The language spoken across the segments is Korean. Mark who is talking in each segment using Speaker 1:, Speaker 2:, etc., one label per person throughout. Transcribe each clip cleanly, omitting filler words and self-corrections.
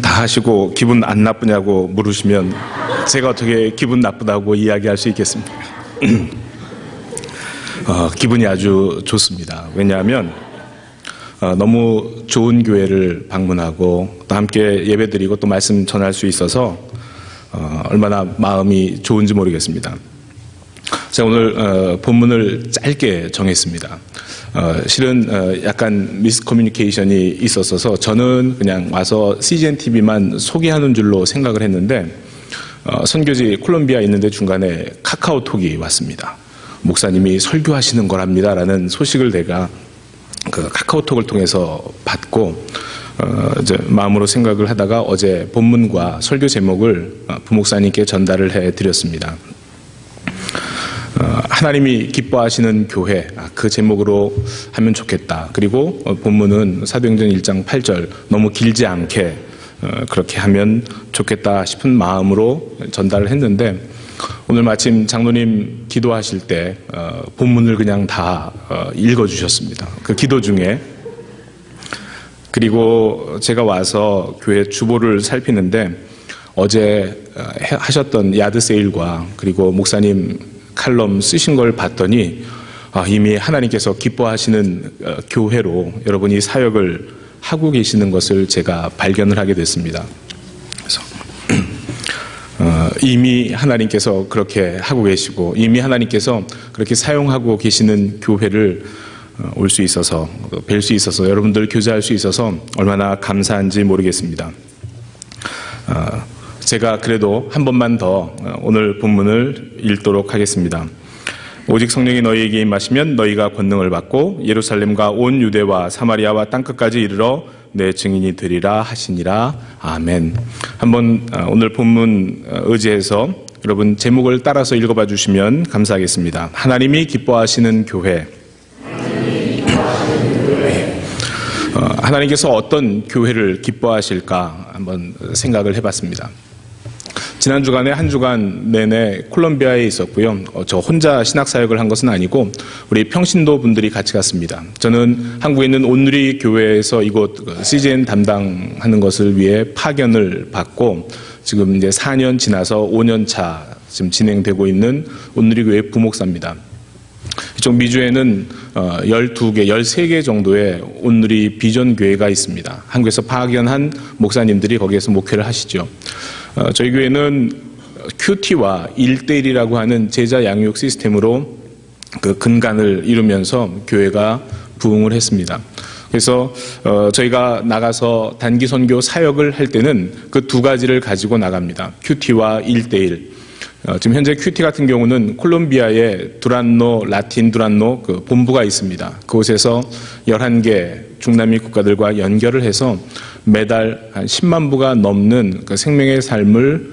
Speaker 1: 다 하시고 기분 안 나쁘냐고 물으시면 제가 어떻게 기분 나쁘다고 이야기할 수 있겠습니까? 기분이 아주 좋습니다. 왜냐하면 너무 좋은 교회를 방문하고 또 함께 예배드리고 또 말씀 전할 수 있어서 얼마나 마음이 좋은지 모르겠습니다. 제가 오늘 본문을 짧게 정했습니다. 실은 약간 미스커뮤니케이션이 있었어서 저는 그냥 와서 CGN TV만 소개하는 줄로 생각을 했는데 선교지 콜롬비아 있는데 중간에 카카오톡이 왔습니다. 목사님이 설교하시는 거랍니다 라는 소식을 내가 그 카카오톡을 통해서 받고 이제 마음으로 생각을 하다가 어제 본문과 설교 제목을 부목사님께 전달을 해드렸습니다. 하나님이 기뻐하시는 교회, 그 제목으로 하면 좋겠다. 그리고 본문은 사도행전 1장 8절 너무 길지 않게 그렇게 하면 좋겠다 싶은 마음으로 전달을 했는데 오늘 마침 장로님 기도하실 때 본문을 그냥 다 읽어주셨습니다. 그 기도 중에. 그리고 제가 와서 교회 주보를 살피는데 어제 하셨던 야드 세일과 그리고 목사님 칼럼 쓰신 걸 봤더니 이미 하나님께서 기뻐하시는 교회로 여러분이 사역을 하고 계시는 것을 제가 발견을 하게 됐습니다. 그래서 이미 하나님께서 그렇게 하고 계시고 이미 하나님께서 그렇게 사용하고 계시는 교회를 올 수 있어서 뵐 수 있어서 여러분들 교제할 수 있어서 얼마나 감사한지 모르겠습니다. 제가 그래도 한 번만 더 오늘 본문을 읽도록 하겠습니다. 오직 성령이 너희에게 임하시면 너희가 권능을 받고 예루살렘과 온 유대와 사마리아와 땅끝까지 이르러 내 증인이 되리라 하시니라. 아멘. 한번 오늘 본문 의지해서 여러분 제목을 따라서 읽어봐 주시면 감사하겠습니다. 하나님이 기뻐하시는 교회. 하나님께서 어떤 교회를 기뻐하실까 한번 생각을 해봤습니다. 지난 주간에 한 주간 내내 콜롬비아에 있었고요. 저 혼자 신학사역을 한 것은 아니고 우리 평신도 분들이 같이 갔습니다. 저는 한국에 있는 온누리 교회에서 이곳 CGN 담당하는 것을 위해 파견을 받고 지금 이제 4년 지나서 5년 차 지금 진행되고 있는 온누리 교회 부목사입니다. 이쪽 미주에는 12개, 13개 정도의 온누리 비전 교회가 있습니다. 한국에서 파견한 목사님들이 거기에서 목회를 하시죠. 저희 교회는 큐티와 1:1이라고 하는 제자 양육 시스템으로 그 근간을 이루면서 교회가 부흥을 했습니다. 그래서 저희가 나가서 단기 선교 사역을 할 때는 그 두 가지를 가지고 나갑니다. 큐티와 1:1. 지금 현재 큐티 같은 경우는 콜롬비아의 두란노, 라틴 두란노 그 본부가 있습니다. 그곳에서 11개 중남미 국가들과 연결을 해서 매달 한 10만 부가 넘는 그 생명의 삶을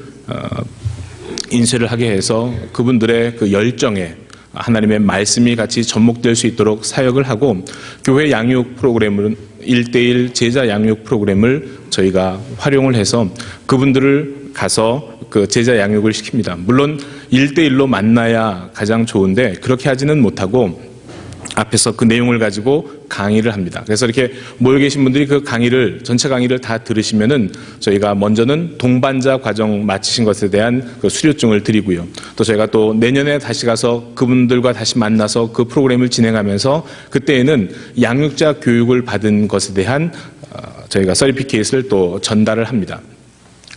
Speaker 1: 인쇄를 하게 해서 그분들의 그 열정에 하나님의 말씀이 같이 접목될 수 있도록 사역을 하고 교회 양육 프로그램은 1:1 제자 양육 프로그램을 저희가 활용을 해서 그분들을 가서 그 제자 양육을 시킵니다. 물론 1:1로 만나야 가장 좋은데 그렇게 하지는 못하고 앞에서 그 내용을 가지고 강의를 합니다. 그래서 이렇게 모여 계신 분들이 그 강의를 전체 강의를 다 들으시면은 저희가 먼저는 동반자 과정 마치신 것에 대한 그 수료증을 드리고요. 또 저희가 또 내년에 다시 가서 그분들과 다시 만나서 그 프로그램을 진행하면서 그때에는 양육자 교육을 받은 것에 대한 저희가 서티피케이트를 또 전달을 합니다.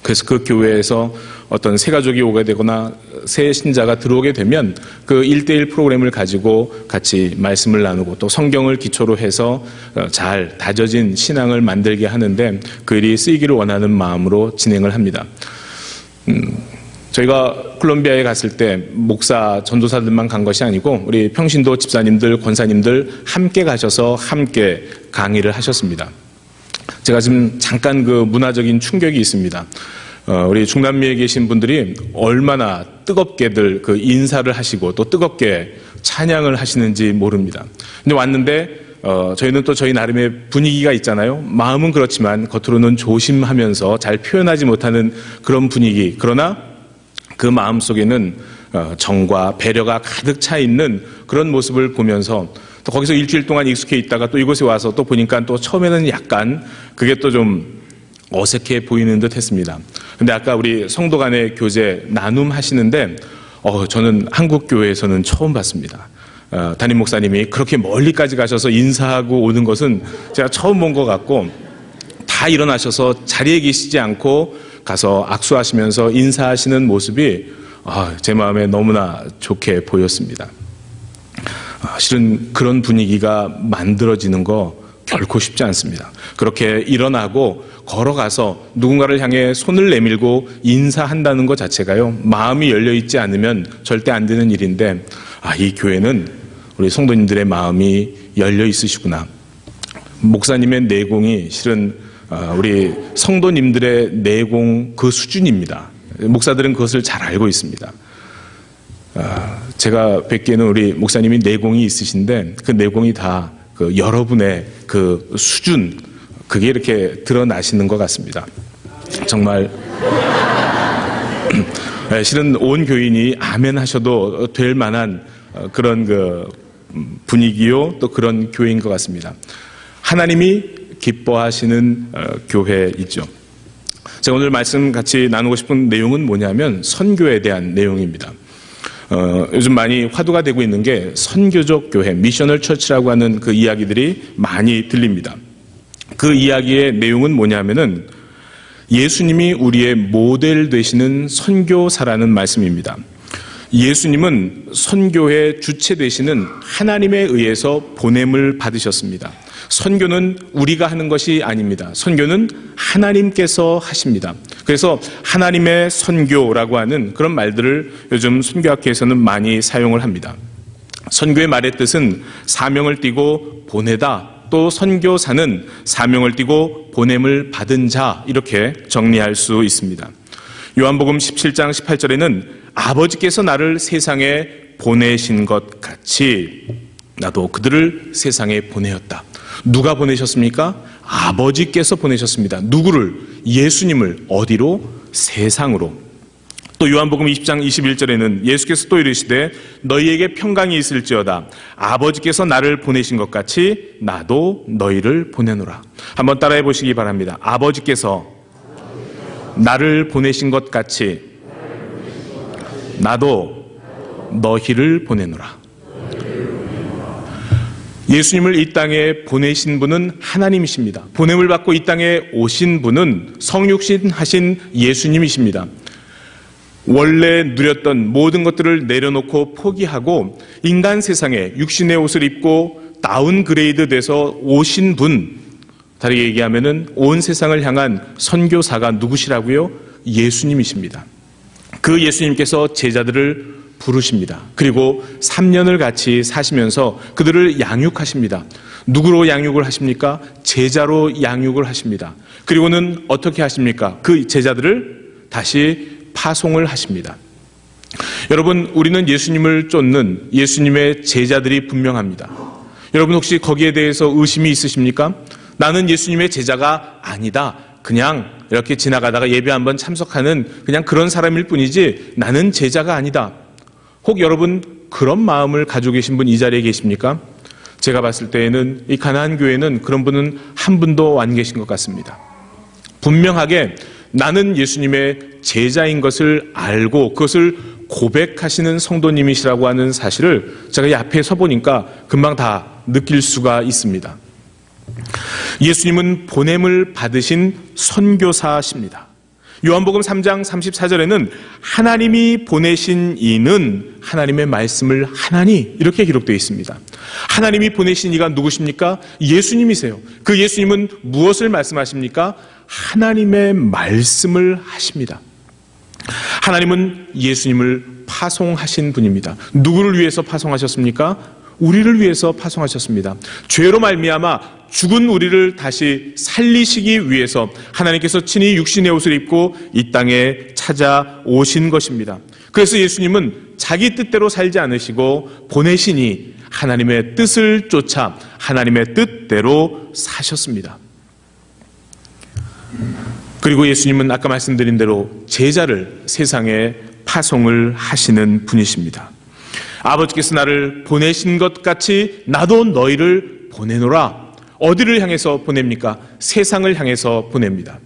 Speaker 1: 그래서 그 교회에서 어떤 새 가족이 오게 되거나 새 신자가 들어오게 되면 그 1:1 프로그램을 가지고 같이 말씀을 나누고 또 성경을 기초로 해서 잘 다져진 신앙을 만들게 하는데 그 일이 쓰이기를 원하는 마음으로 진행을 합니다. 저희가 콜롬비아에 갔을 때 목사, 전도사들만 간 것이 아니고 우리 평신도 집사님들, 권사님들 함께 가셔서 함께 강의를 하셨습니다. 제가 지금 잠깐 그 문화적인 충격이 있습니다. 우리 중남미에 계신 분들이 얼마나 뜨겁게들 그 인사를 하시고 또 뜨겁게 찬양을 하시는지 모릅니다. 근데 왔는데 저희는 또 저희 나름의 분위기가 있잖아요. 마음은 그렇지만 겉으로는 조심하면서 잘 표현하지 못하는 그런 분위기. 그러나 그 마음 속에는 정과 배려가 가득 차 있는 그런 모습을 보면서 또 거기서 일주일 동안 익숙해 있다가 또 이곳에 와서 또 보니까 또 처음에는 약간 그게 또 좀 어색해 보이는 듯 했습니다. 근데 아까 우리 성도 간의 교제 나눔 하시는데 저는 한국 교회에서는 처음 봤습니다. 담임 목사님이 그렇게 멀리까지 가셔서 인사하고 오는 것은 제가 처음 본 것 같고, 다 일어나셔서 자리에 계시지 않고 가서 악수하시면서 인사하시는 모습이 제 마음에 너무나 좋게 보였습니다. 실은 그런 분위기가 만들어지는 거 결코 쉽지 않습니다. 그렇게 일어나고 걸어가서 누군가를 향해 손을 내밀고 인사한다는 것 자체가요, 마음이 열려있지 않으면 절대 안 되는 일인데, 이 교회는 우리 성도님들의 마음이 열려 있으시구나. 목사님의 내공이 실은 우리 성도님들의 내공 그 수준입니다. 목사들은 그것을 잘 알고 있습니다. 제가 뵙기에는 우리 목사님이 내공이 있으신데 그 내공이 다 여러분의 그 수준, 그게 이렇게 드러나시는 것 같습니다. 정말 실은 온 교인이 아멘 하셔도 될 만한 그런 분위기요, 또 그런 교회인 것 같습니다. 하나님이 기뻐하시는 교회이죠. 제가 오늘 말씀 같이 나누고 싶은 내용은 뭐냐면 선교에 대한 내용입니다. 요즘 많이 화두가 되고 있는 게 선교적 교회, 미셔널 처치라고 하는 그 이야기들이 많이 들립니다. 그 이야기의 내용은 뭐냐면은 예수님이 우리의 모델 되시는 선교사라는 말씀입니다. 예수님은 선교의 주체 되시는 하나님에 의해서 보냄을 받으셨습니다. 선교는 우리가 하는 것이 아닙니다. 선교는 하나님께서 하십니다. 그래서 하나님의 선교라고 하는 그런 말들을 요즘 선교학회에서는 많이 사용을 합니다. 선교의 말의 뜻은 사명을 띠고 보내다, 또 선교사는 사명을 띠고 보냄을 받은 자, 이렇게 정리할 수 있습니다. 요한복음 17장 18절에는 아버지께서 나를 세상에 보내신 것 같이 나도 그들을 세상에 보내었다. 누가 보내셨습니까? 아버지께서 보내셨습니다. 누구를? 예수님을. 어디로? 세상으로. 또 요한복음 20장 21절에는 예수께서 또 이르시되 너희에게 평강이 있을지어다. 아버지께서 나를 보내신 것 같이 나도 너희를 보내노라. 한번 따라해 보시기 바랍니다. 아버지께서 나를 보내신 것 같이 나도 너희를 보내노라. 예수님을 이 땅에 보내신 분은 하나님이십니다. 보냄을 받고 이 땅에 오신 분은 성육신 하신 예수님이십니다. 원래 누렸던 모든 것들을 내려놓고 포기하고 인간 세상에 육신의 옷을 입고 다운그레이드 돼서 오신 분, 다르게 얘기하면은 온 세상을 향한 선교사가 누구시라고요? 예수님이십니다. 그 예수님께서 제자들을 부르십니다. 그리고 3년을 같이 사시면서 그들을 양육하십니다. 누구로 양육을 하십니까? 제자로 양육을 하십니다. 그리고는 어떻게 하십니까? 그 제자들을 다시 파송을 하십니다. 여러분, 우리는 예수님을 쫓는 예수님의 제자들이 분명합니다. 여러분 혹시 거기에 대해서 의심이 있으십니까? 나는 예수님의 제자가 아니다. 그냥 이렇게 지나가다가 예배 한번 참석하는 그냥 그런 사람일 뿐이지 나는 제자가 아니다. 혹 여러분 그런 마음을 가지고 계신 분 이 자리에 계십니까? 제가 봤을 때에는 이 가나안 교회는 그런 분은 한 분도 안 계신 것 같습니다. 분명하게 나는 예수님의 제자인 것을 알고 그것을 고백하시는 성도님이시라고 하는 사실을 제가 이 앞에 서보니까 금방 다 느낄 수가 있습니다. 예수님은 보냄을 받으신 선교사십니다. 요한복음 3장 34절에는 하나님이 보내신 이는 하나님의 말씀을 하나니 이렇게 기록되어 있습니다. 하나님이 보내신 이가 누구십니까? 예수님이세요. 그 예수님은 무엇을 말씀하십니까? 하나님의 말씀을 하십니다. 하나님은 예수님을 파송하신 분입니다. 누구를 위해서 파송하셨습니까? 우리를 위해서 파송하셨습니다. 죄로 말미암아 죽은 우리를 다시 살리시기 위해서 하나님께서 친히 육신의 옷을 입고 이 땅에 찾아오신 것입니다. 그래서 예수님은 자기 뜻대로 살지 않으시고 보내시니 하나님의 뜻을 쫓아 하나님의 뜻대로 사셨습니다. 그리고 예수님은 아까 말씀드린 대로 제자를 세상에 파송을 하시는 분이십니다. 아버지께서 나를 보내신 것 같이 나도 너희를 보내노라. 어디를 향해서 보냅니까? 세상을 향해서 보냅니다.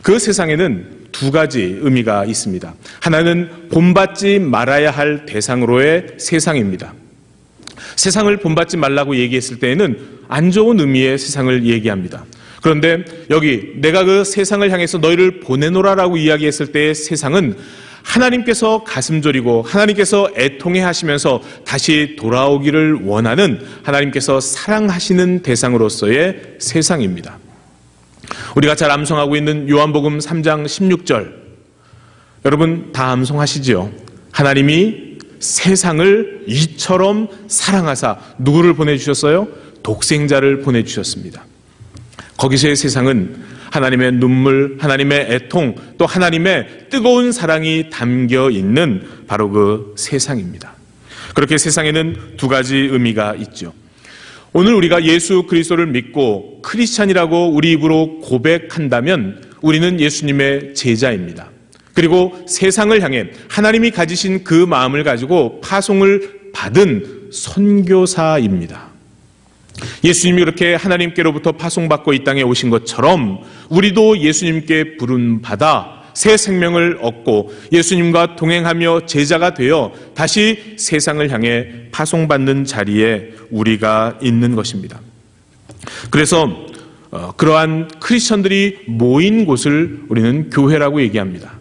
Speaker 1: 그 세상에는 두 가지 의미가 있습니다. 하나는 본받지 말아야 할 대상으로의 세상입니다. 세상을 본받지 말라고 얘기했을 때에는 안 좋은 의미의 세상을 얘기합니다. 그런데 여기 내가 그 세상을 향해서 너희를 보내노라라고 이야기했을 때의 세상은 하나님께서 가슴 졸이고 하나님께서 애통해 하시면서 다시 돌아오기를 원하는 하나님께서 사랑하시는 대상으로서의 세상입니다. 우리가 잘 암송하고 있는 요한복음 3장 16절, 여러분 다 암송하시지요? 하나님이 세상을 이처럼 사랑하사 누구를 보내주셨어요? 독생자를 보내주셨습니다. 거기서의 세상은 하나님의 눈물, 하나님의 애통, 또 하나님의 뜨거운 사랑이 담겨 있는 바로 그 세상입니다. 그렇게 세상에는 두 가지 의미가 있죠. 오늘 우리가 예수 그리스도를 믿고 크리스찬이라고 우리 입으로 고백한다면 우리는 예수님의 제자입니다. 그리고 세상을 향해 하나님이 가지신 그 마음을 가지고 파송을 받은 선교사입니다. 예수님이 그렇게 하나님께로부터 파송받고 이 땅에 오신 것처럼 우리도 예수님께 부름받아 새 생명을 얻고 예수님과 동행하며 제자가 되어 다시 세상을 향해 파송받는 자리에 우리가 있는 것입니다. 그래서 그러한 크리스천들이 모인 곳을 우리는 교회라고 얘기합니다.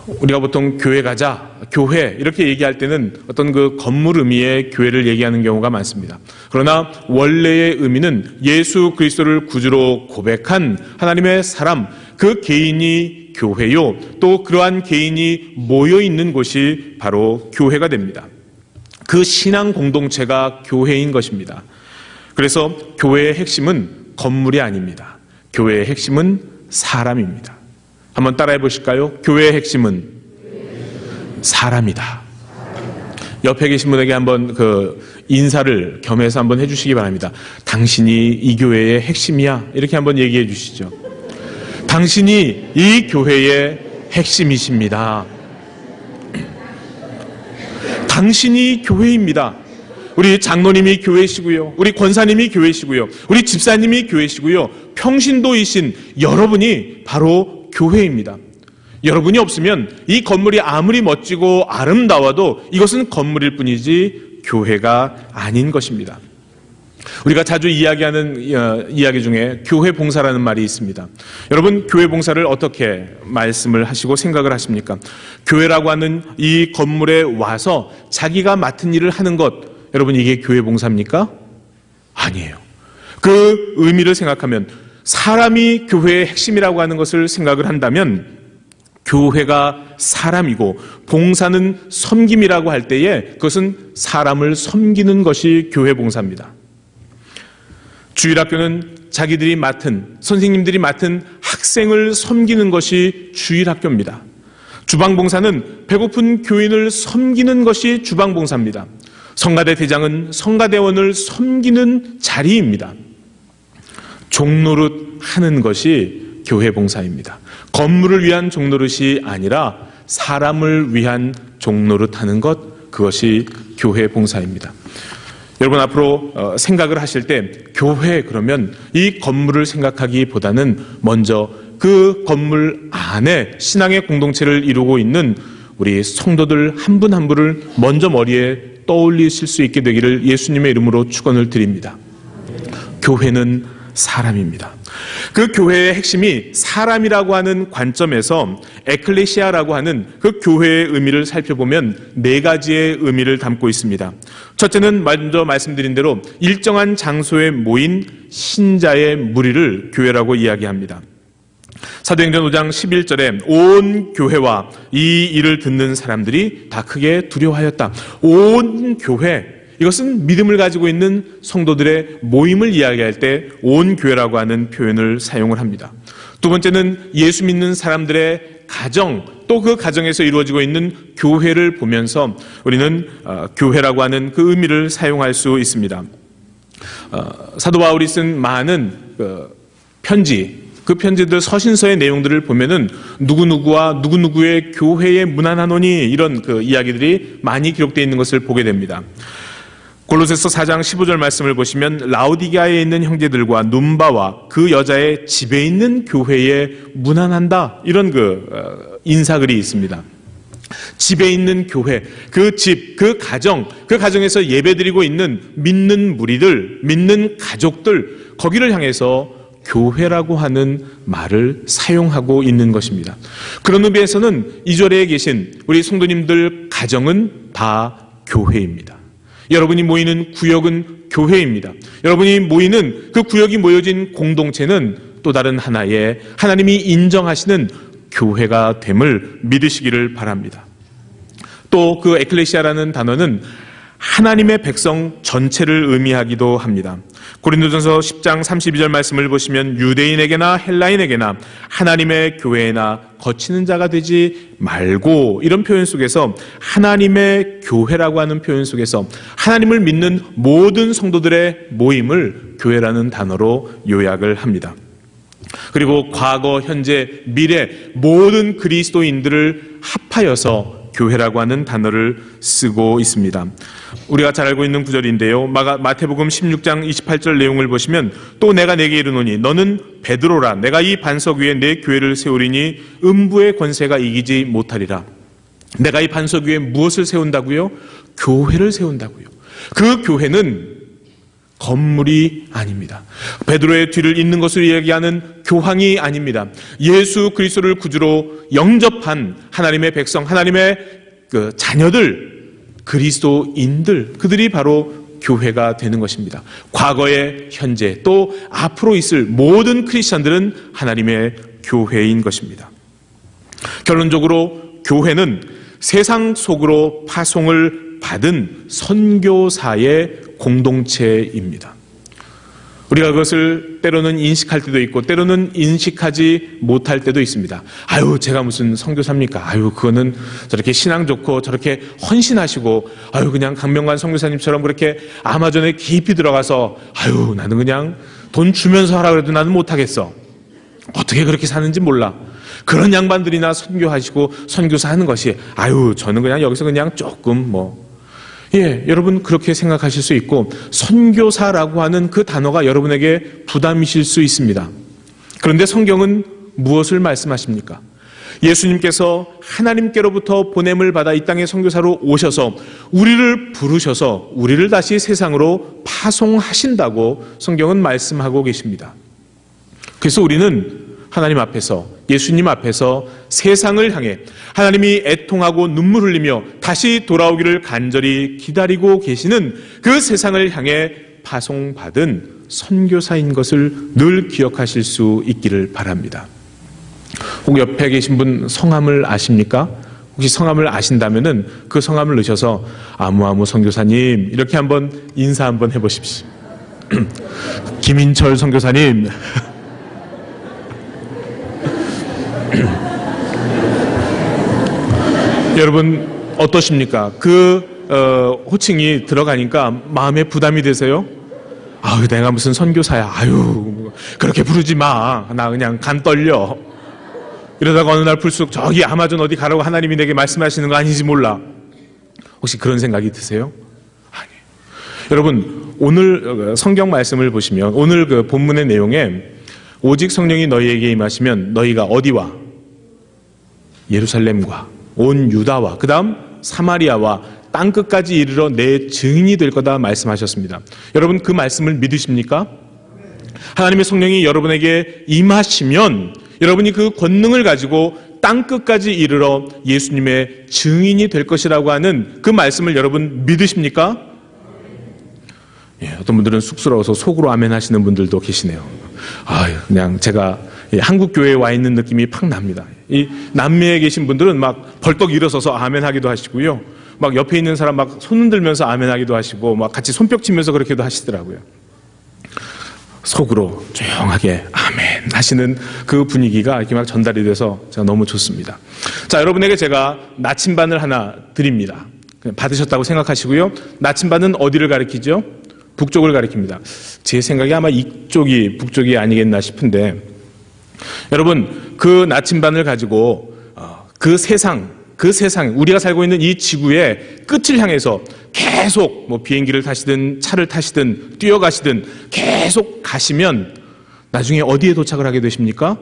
Speaker 1: 우리가 보통 교회 가자, 교회 이렇게 얘기할 때는 어떤 그 건물 의미의 교회를 얘기하는 경우가 많습니다. 그러나 원래의 의미는 예수 그리스도를 구주로 고백한 하나님의 사람, 그 개인이 교회요, 또 그러한 개인이 모여 있는 곳이 바로 교회가 됩니다. 그 신앙 공동체가 교회인 것입니다. 그래서 교회의 핵심은 건물이 아닙니다. 교회의 핵심은 사람입니다. 한번 따라해 보실까요? 교회의 핵심은 사람이다. 옆에 계신 분에게 한번 인사를 겸해서 한번 해주시기 바랍니다. 당신이 이 교회의 핵심이야. 이렇게 한번 얘기해 주시죠. 당신이 이 교회의 핵심이십니다. 당신이 교회입니다. 우리 장로님이 교회시고요. 우리 권사님이 교회시고요. 우리 집사님이 교회시고요. 평신도이신 여러분이 바로 교회입니다. 여러분이 없으면 이 건물이 아무리 멋지고 아름다워도 이것은 건물일 뿐이지 교회가 아닌 것입니다. 우리가 자주 이야기하는 이야기 중에 교회 봉사라는 말이 있습니다. 여러분, 교회 봉사를 어떻게 말씀을 하시고 생각을 하십니까? 교회라고 하는 이 건물에 와서 자기가 맡은 일을 하는 것, 여러분 이게 교회 봉사입니까? 아니에요. 그 의미를 생각하면 사람이 교회의 핵심이라고 하는 것을 생각을 한다면 교회가 사람이고 봉사는 섬김이라고 할 때에 그것은 사람을 섬기는 것이 교회 봉사입니다. 주일학교는 자기들이 맡은, 선생님들이 맡은 학생을 섬기는 것이 주일학교입니다. 주방봉사는 배고픈 교인을 섬기는 것이 주방봉사입니다. 성가대 대장은 성가대원을 섬기는 자리입니다. 종노릇 하는 것이 교회 봉사입니다. 건물을 위한 종노릇이 아니라 사람을 위한 종노릇 하는 것, 그것이 교회 봉사입니다. 여러분 앞으로 생각을 하실 때 교회 그러면 이 건물을 생각하기보다는 먼저 그 건물 안에 신앙의 공동체를 이루고 있는 우리 성도들 한 분 한 분을 먼저 머리에 떠올리실 수 있게 되기를 예수님의 이름으로 축원을 드립니다. 교회는 사람입니다. 그 교회의 핵심이 사람이라고 하는 관점에서 에클레시아라고 하는 그 교회의 의미를 살펴보면 네 가지의 의미를 담고 있습니다. 첫째는 먼저 말씀드린 대로 일정한 장소에 모인 신자의 무리를 교회라고 이야기합니다. 사도행전 5장 11절에 온 교회와 이 일을 듣는 사람들이 다 크게 두려워하였다. 온 교회, 이것은 믿음을 가지고 있는 성도들의 모임을 이야기할 때 온 교회라고 하는 표현을 사용을 합니다. 두 번째는 예수 믿는 사람들의 가정, 또 그 가정에서 이루어지고 있는 교회를 보면서 우리는 교회라고 하는 그 의미를 사용할 수 있습니다. 사도 바울이 쓴 많은 편지, 그 편지들 서신서의 내용들을 보면은 누구누구와 누구누구의 교회에 문안하노니 이런 그 이야기들이 많이 기록되어 있는 것을 보게 됩니다. 골로새서 4장 15절 말씀을 보시면 라오디게아에 있는 형제들과 num바와 그 여자의 집에 있는 교회에 문안한다, 이런 인사글이 있습니다. 집에 있는 교회, 그 집, 그 가정, 그 가정에서 예배드리고 있는 믿는 무리들, 믿는 가족들, 거기를 향해서 교회라고 하는 말을 사용하고 있는 것입니다. 그런 의미에서는 이 절에 계신 우리 성도님들 가정은 다 교회입니다. 여러분이 모이는 구역은 교회입니다. 여러분이 모이는 그 구역이 모여진 공동체는 또 다른 하나의 하나님이 인정하시는 교회가 됨을 믿으시기를 바랍니다. 또 그 에클레시아라는 단어는 하나님의 백성 전체를 의미하기도 합니다. 고린도전서 10장 32절 말씀을 보시면 유대인에게나 헬라인에게나 하나님의 교회나 거치는 자가 되지 말고, 이런 표현 속에서 하나님의 교회라고 하는 표현 속에서 하나님을 믿는 모든 성도들의 모임을 교회라는 단어로 요약을 합니다. 그리고 과거, 현재, 미래 모든 그리스도인들을 합하여서 교회라고 하는 단어를 쓰고 있습니다. 우리가 잘 알고 있는 구절인데요. 마태복음 16장 28절 내용을 보시면 또 내가 내게 이르노니 너는 베드로라. 내가 이 반석 위에 내 교회를 세우리니 음부의 권세가 이기지 못하리라. 내가 이 반석 위에 무엇을 세운다고요? 교회를 세운다고요. 그 교회는 건물이 아닙니다. 베드로의 뒤를 잇는 것을 이야기하는 교황이 아닙니다. 예수 그리스도를 구주로 영접한 하나님의 백성, 하나님의 그 자녀들, 그리스도인들, 그들이 바로 교회가 되는 것입니다. 과거에, 현재, 또 앞으로 있을 모든 크리스천들은 하나님의 교회인 것입니다. 결론적으로 교회는 세상 속으로 파송을 받은 선교사의 공동체입니다. 우리가 그것을 때로는 인식할 때도 있고 때로는 인식하지 못할 때도 있습니다. 아유, 제가 무슨 선교사입니까? 아유, 그거는 저렇게 신앙 좋고 저렇게 헌신하시고, 아유, 그냥 강명관 선교사님처럼 그렇게 아마존에 깊이 들어가서, 아유, 나는 그냥 돈 주면서 하라 그래도 나는 못하겠어. 어떻게 그렇게 사는지 몰라. 그런 양반들이나 선교하시고 선교사 하는 것이, 아유, 저는 그냥 여기서 그냥 조금 여러분 그렇게 생각하실 수 있고, 선교사라고 하는 그 단어가 여러분에게 부담이실 수 있습니다. 그런데 성경은 무엇을 말씀하십니까? 예수님께서 하나님께로부터 보냄을 받아 이 땅에 선교사로 오셔서 우리를 부르셔서 우리를 다시 세상으로 파송하신다고 성경은 말씀하고 계십니다. 그래서 우리는 하나님 앞에서, 예수님 앞에서 세상을 향해 하나님이 애통하고 눈물 흘리며 다시 돌아오기를 간절히 기다리고 계시는 그 세상을 향해 파송받은 선교사인 것을 늘 기억하실 수 있기를 바랍니다. 혹 옆에 계신 분 성함을 아십니까? 혹시 성함을 아신다면은 그 성함을 넣으셔서 아무아무 선교사님 이렇게 한번 인사 한번 해보십시오. 김인철 선교사님. 여러분 어떠십니까? 호칭이 들어가니까 마음에 부담이 되세요? 아유, 내가 무슨 선교사야. 아유, 그렇게 부르지 마. 나 그냥 간 떨려. 이러다가 어느 날 불쑥 저기 아마존 어디 가라고 하나님이 내게 말씀하시는 거 아닌지 몰라. 혹시 그런 생각이 드세요? 아니. 여러분, 오늘 성경 말씀을 보시면 오늘 그 본문의 내용에 오직 성령이 너희에게 임하시면 너희가 어디와? 예루살렘과 온 유다와 그 다음 사마리아와 땅끝까지 이르러 내 증인이 될 거다 말씀하셨습니다. 여러분 그 말씀을 믿으십니까? 하나님의 성령이 여러분에게 임하시면 여러분이 그 권능을 가지고 땅끝까지 이르러 예수님의 증인이 될 것이라고 하는 그 말씀을 여러분 믿으십니까? 어떤 분들은 쑥스러워서 속으로 아멘 하시는 분들도 계시네요. 그냥 제가 한국 교회에 와 있는 느낌이 팍 납니다. 이 남미에 계신 분들은 막 벌떡 일어서서 아멘 하기도 하시고요. 막 옆에 있는 사람 막 손 흔들면서 아멘 하기도 하시고 막 같이 손뼉 치면서 그렇게도 하시더라고요. 속으로 조용하게 아멘 하시는 그 분위기가 이렇게 막 전달이 돼서 제가 너무 좋습니다. 자, 여러분에게 제가 나침반을 하나 드립니다. 받으셨다고 생각하시고요. 나침반은 어디를 가리키죠? 북쪽을 가리킵니다. 제 생각에 아마 이쪽이 북쪽이 아니겠나 싶은데, 여러분 그 나침반을 가지고 그 세상, 그 세상, 우리가 살고 있는 이 지구의 끝을 향해서 계속 비행기를 타시든 차를 타시든 뛰어가시든 계속 가시면 나중에 어디에 도착을 하게 되십니까?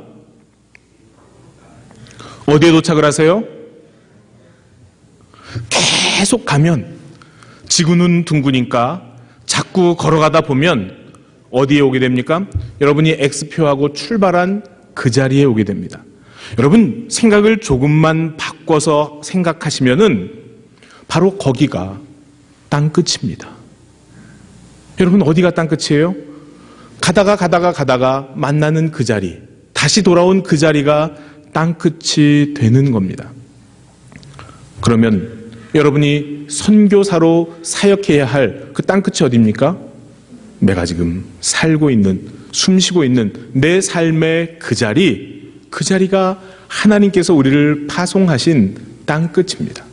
Speaker 1: 어디에 도착을 하세요? 계속 가면 지구는 둥그니까 자꾸 걸어가다 보면 어디에 오게 됩니까? 여러분이 X표하고 출발한 그 자리에 오게 됩니다. 여러분, 생각을 조금만 바꿔서 생각하시면은 바로 거기가 땅끝입니다. 여러분, 어디가 땅끝이에요? 가다가 만나는 그 자리, 다시 돌아온 그 자리가 땅끝이 되는 겁니다. 그러면 여러분이 선교사로 사역해야 할 그 땅끝이 어디입니까? 내가 지금 살고 있는, 숨쉬고 있는 내 삶의 그 자리가 하나님께서 우리를 파송하신 땅끝입니다.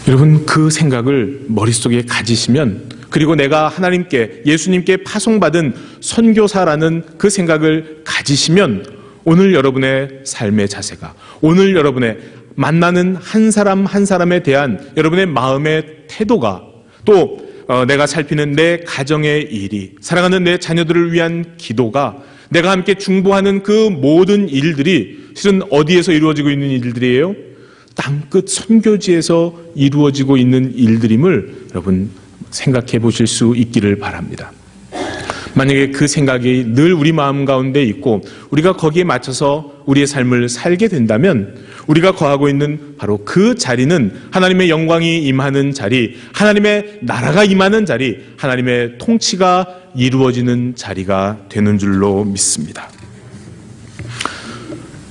Speaker 1: 여러분, 그 생각을 머릿속에 가지시면, 그리고 내가 하나님께, 예수님께 파송받은 선교사라는 그 생각을 가지시면 오늘 여러분의 삶의 자세가, 오늘 여러분의 만나는 한 사람 한 사람에 대한 여러분의 마음의 태도가, 또 내가 살피는 내 가정의 일이, 사랑하는 내 자녀들을 위한 기도가, 내가 함께 중보하는 그 모든 일들이 실은 어디에서 이루어지고 있는 일들이에요? 땅끝 선교지에서 이루어지고 있는 일들임을 여러분 생각해 보실 수 있기를 바랍니다. 만약에 그 생각이 늘 우리 마음 가운데 있고 우리가 거기에 맞춰서 우리의 삶을 살게 된다면 우리가 거하고 있는 바로 그 자리는 하나님의 영광이 임하는 자리, 하나님의 나라가 임하는 자리, 하나님의 통치가 이루어지는 자리가 되는 줄로 믿습니다.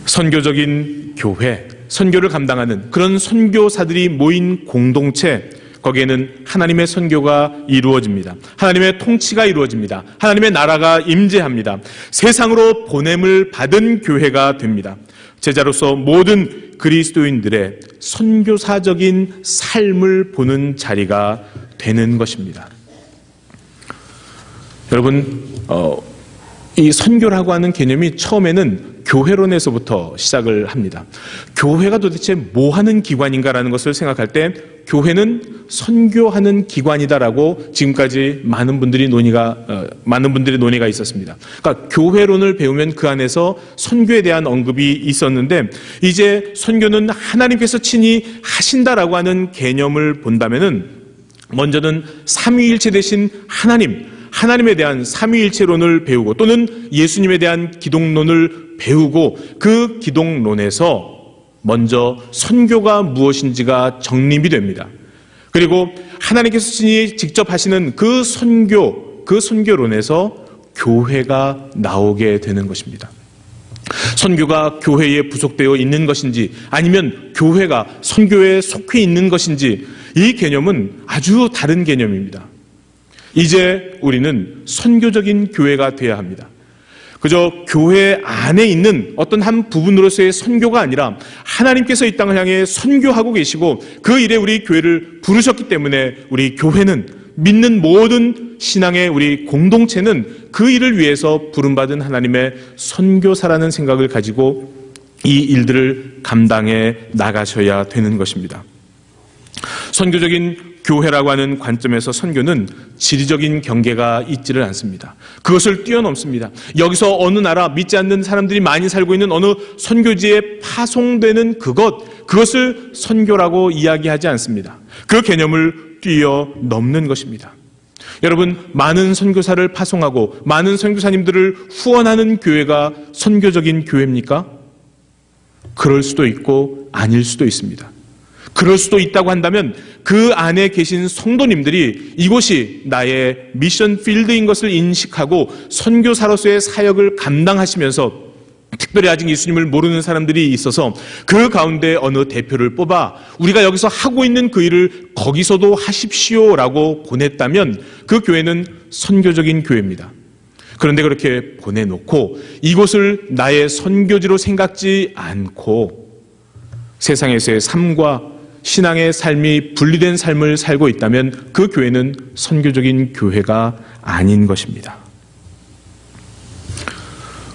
Speaker 1: 선교적인 교회, 선교를 감당하는 그런 선교사들이 모인 공동체, 거기에는 하나님의 선교가 이루어집니다. 하나님의 통치가 이루어집니다. 하나님의 나라가 임재합니다. 세상으로 보냄을 받은 교회가 됩니다. 제자로서 모든 그리스도인들의 선교사적인 삶을 보는 자리가 되는 것입니다. 여러분, 이 선교라고 하는 개념이 처음에는 교회론에서부터 시작을 합니다. 교회가 도대체 뭐 하는 기관인가라는 것을 생각할 때 교회는 선교하는 기관이다라고 지금까지 많은 분들의 논의가 있었습니다. 그러니까 교회론을 배우면 그 안에서 선교에 대한 언급이 있었는데, 이제 선교는 하나님께서 친히 하신다라고 하는 개념을 본다면은 먼저는 삼위일체 되신 하나님에 대한 삼위일체론을 배우고, 또는 예수님에 대한 기독론을 배우고, 그 기독론에서 먼저 선교가 무엇인지가 정립이 됩니다. 그리고 하나님께서 친히 직접 하시는 그 선교론에서 교회가 나오게 되는 것입니다. 선교가 교회에 부속되어 있는 것인지 아니면 교회가 선교에 속해 있는 것인지, 이 개념은 아주 다른 개념입니다. 이제 우리는 선교적인 교회가 되어야 합니다. 그저 교회 안에 있는 어떤 한 부분으로서의 선교가 아니라 하나님께서 이 땅을 향해 선교하고 계시고 그 일에 우리 교회를 부르셨기 때문에 우리 교회는, 믿는 모든 신앙의 우리 공동체는 그 일을 위해서 부름받은 하나님의 선교사라는 생각을 가지고 이 일들을 감당해 나가셔야 되는 것입니다. 선교적인 교회라고 하는 관점에서 선교는 지리적인 경계가 있지를 않습니다. 그것을 뛰어넘습니다. 여기서 어느 나라, 믿지 않는 사람들이 많이 살고 있는 어느 선교지에 파송되는 그것을 선교라고 이야기하지 않습니다. 그 개념을 뛰어넘는 것입니다. 여러분, 많은 선교사를 파송하고 많은 선교사님들을 후원하는 교회가 선교적인 교회입니까? 그럴 수도 있고 아닐 수도 있습니다. 그럴 수도 있다고 한다면 그 안에 계신 성도님들이 이곳이 나의 미션 필드인 것을 인식하고 선교사로서의 사역을 감당하시면서, 특별히 아직 예수님을 모르는 사람들이 있어서 그 가운데 어느 대표를 뽑아 우리가 여기서 하고 있는 그 일을 거기서도 하십시오라고 보냈다면 그 교회는 선교적인 교회입니다. 그런데 그렇게 보내놓고 이곳을 나의 선교지로 생각지 않고 세상에서의 삶과 신앙의 삶이 분리된 삶을 살고 있다면 그 교회는 선교적인 교회가 아닌 것입니다.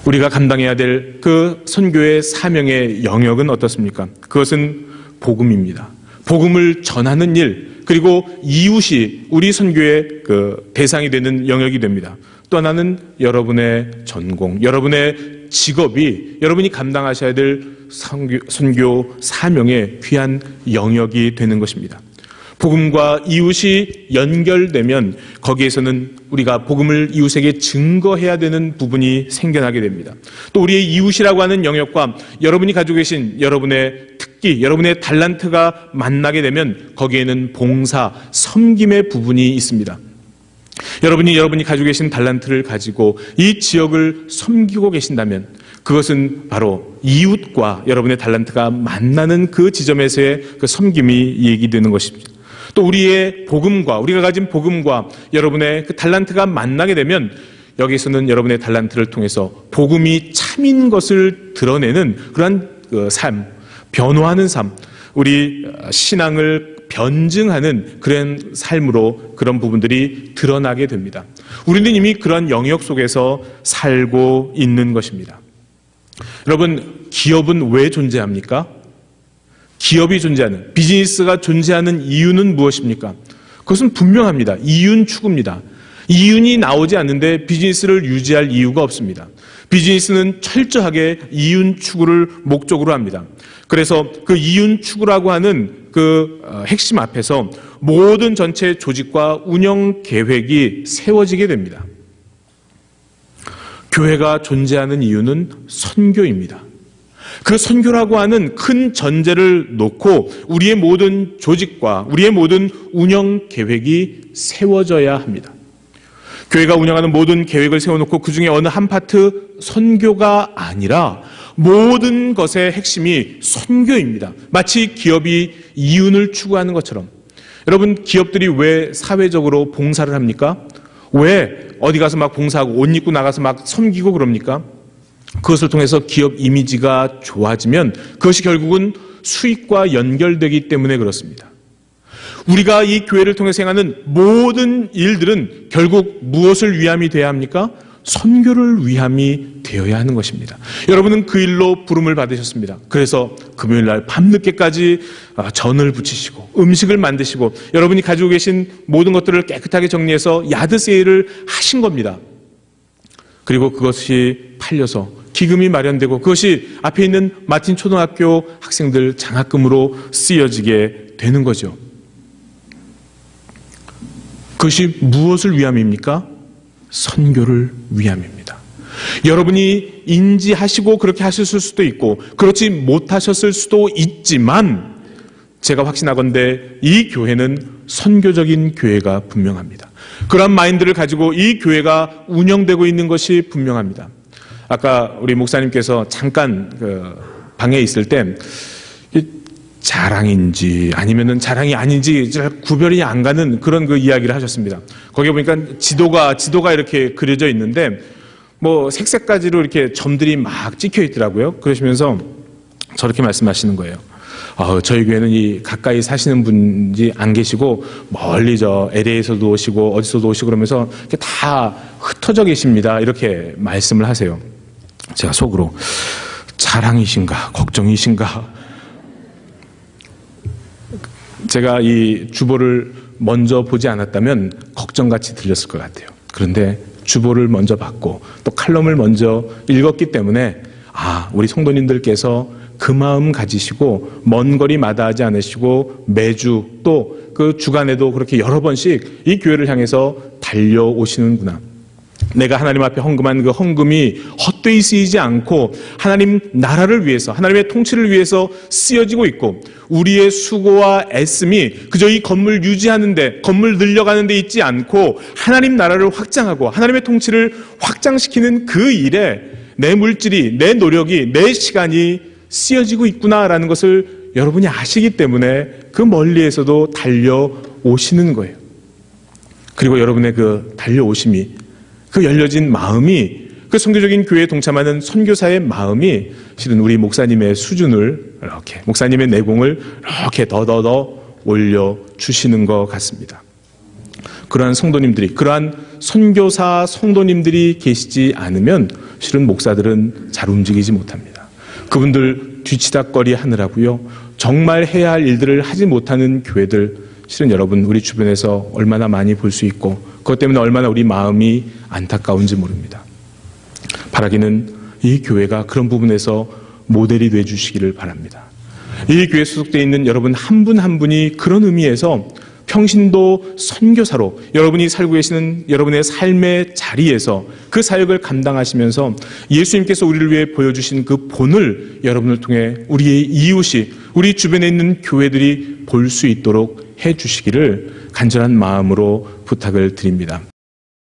Speaker 1: 우리가 감당해야 될 그 선교의 사명의 영역은 어떻습니까? 그것은 복음입니다. 복음을 전하는 일, 그리고 이웃이 우리 선교의 그 대상이 되는 영역이 됩니다. 또 하나는 여러분의 전공, 여러분의 직업이 여러분이 감당하셔야 될 선교 사명의 귀한 영역이 되는 것입니다. 복음과 이웃이 연결되면 거기에서는 우리가 복음을 이웃에게 증거해야 되는 부분이 생겨나게 됩니다. 또 우리의 이웃이라고 하는 영역과 여러분이 가지고 계신 여러분의 특기, 여러분의 달란트가 만나게 되면 거기에는 봉사, 섬김의 부분이 있습니다. 여러분이 가지고 계신 달란트를 가지고 이 지역을 섬기고 계신다면 그것은 바로 이웃과 여러분의 달란트가 만나는 그 지점에서의 그 섬김이 얘기되는 것입니다. 또 우리의 복음과 우리가 가진 복음과 여러분의 그 달란트가 만나게 되면 여기서는 여러분의 달란트를 통해서 복음이 참인 것을 드러내는 그러한 삶, 변화하는 삶, 우리 신앙을 변증하는 그런 삶으로 그런 부분들이 드러나게 됩니다. 우리는 이미 그런 영역 속에서 살고 있는 것입니다. 여러분, 기업은 왜 존재합니까? 기업이 존재하는, 비즈니스가 존재하는 이유는 무엇입니까? 그것은 분명합니다. 이윤 추구입니다. 이윤이 나오지 않는데 비즈니스를 유지할 이유가 없습니다. 비즈니스는 철저하게 이윤 추구를 목적으로 합니다. 그래서 그 이윤 추구라고 하는 그 핵심 앞에서 모든 전체 조직과 운영 계획이 세워지게 됩니다. 교회가 존재하는 이유는 선교입니다. 그 선교라고 하는 큰 전제를 놓고 우리의 모든 조직과 우리의 모든 운영 계획이 세워져야 합니다. 교회가 운영하는 모든 계획을 세워놓고 그 중에 어느 한 파트 선교가 아니라 모든 것의 핵심이 선교입니다. 마치 기업이 이윤을 추구하는 것처럼. 여러분, 기업들이 왜 사회적으로 봉사를 합니까? 왜 어디 가서 막 봉사하고 옷 입고 나가서 막 섬기고 그럽니까? 그것을 통해서 기업 이미지가 좋아지면 그것이 결국은 수익과 연결되기 때문에 그렇습니다. 우리가 이 교회를 통해서 행하는 모든 일들은 결국 무엇을 위함이 돼야 합니까? 선교를 위함이 되어야 하는 것입니다. 여러분은 그 일로 부름을 받으셨습니다. 그래서 금요일 날 밤늦게까지 전을 부치시고 음식을 만드시고 여러분이 가지고 계신 모든 것들을 깨끗하게 정리해서 야드 세일을 하신 겁니다. 그리고 그것이 팔려서 기금이 마련되고 그것이 앞에 있는 마틴 초등학교 학생들 장학금으로 쓰여지게 되는 거죠. 그것이 무엇을 위함입니까? 선교를 위함입니다. 여러분이 인지하시고 그렇게 하셨을 수도 있고 그렇지 못하셨을 수도 있지만 제가 확신하건대 이 교회는 선교적인 교회가 분명합니다. 그런 마인드를 가지고 이 교회가 운영되고 있는 것이 분명합니다. 아까 우리 목사님께서 잠깐 방에 있을 때 자랑인지 아니면은 자랑이 아닌지 구별이 안 가는 그런 그 이야기를 하셨습니다. 거기에 보니까 지도가 이렇게 그려져 있는데 뭐 색색까지로 이렇게 점들이 막 찍혀 있더라고요. 그러시면서 저렇게 말씀하시는 거예요. 저희 교회는 이 가까이 사시는 분이 안 계시고 멀리 저 LA에서도 오시고 어디서도 오시고 그러면서 이렇게 다 흩어져 계십니다. 이렇게 말씀을 하세요. 제가 속으로 자랑이신가 걱정이신가. 제가 이 주보를 먼저 보지 않았다면 걱정같이 들렸을 것 같아요. 그런데 주보를 먼저 받고 또 칼럼을 먼저 읽었기 때문에 우리 성도님들께서 그 마음 가지시고 먼 거리 마다하지 않으시고 매주 또 그 주간에도 그렇게 여러 번씩 이 교회를 향해서 달려오시는구나. 내가 하나님 앞에 헌금한 그 헌금이 헛되이 쓰이지 않고 하나님 나라를 위해서 하나님의 통치를 위해서 쓰여지고 있고 우리의 수고와 애씀이 그저 이 건물 유지하는데 건물 늘려가는 데 있지 않고 하나님 나라를 확장하고 하나님의 통치를 확장시키는 그 일에 내 물질이 내 노력이 내 시간이 쓰여지고 있구나라는 것을 여러분이 아시기 때문에 그 멀리에서도 달려오시는 거예요. 그리고 여러분의 그 달려오심이 그 열려진 마음이 그 선교적인 교회에 동참하는 선교사의 마음이 실은 우리 수준을 이렇게 목사님의 내공을 이렇게 더더더 올려주시는 것 같습니다. 그러한 성도님들이 그러한 선교사, 성도님들이 계시지 않으면 실은 목사들은 잘 움직이지 못합니다. 그분들 뒤치다꺼리 하느라고요. 정말 해야 할 일들을 하지 못하는 교회들 실은 여러분 우리 주변에서 얼마나 많이 볼 수 있고 그것 때문에 얼마나 우리 마음이 안타까운지 모릅니다. 바라기는 이 교회가 그런 부분에서 모델이 돼 주시기를 바랍니다. 이 교회에 소속되어 있는 여러분 한 분 한 분이 그런 의미에서 평신도 선교사로 여러분이 살고 계시는 여러분의 삶의 자리에서 그 사역을 감당하시면서 예수님께서 우리를 위해 보여주신 그 본을 여러분을 통해 우리의 이웃이 우리 주변에 있는 교회들이 볼 수 있도록 해 주시기를 간절한 마음으로 부탁을 드립니다.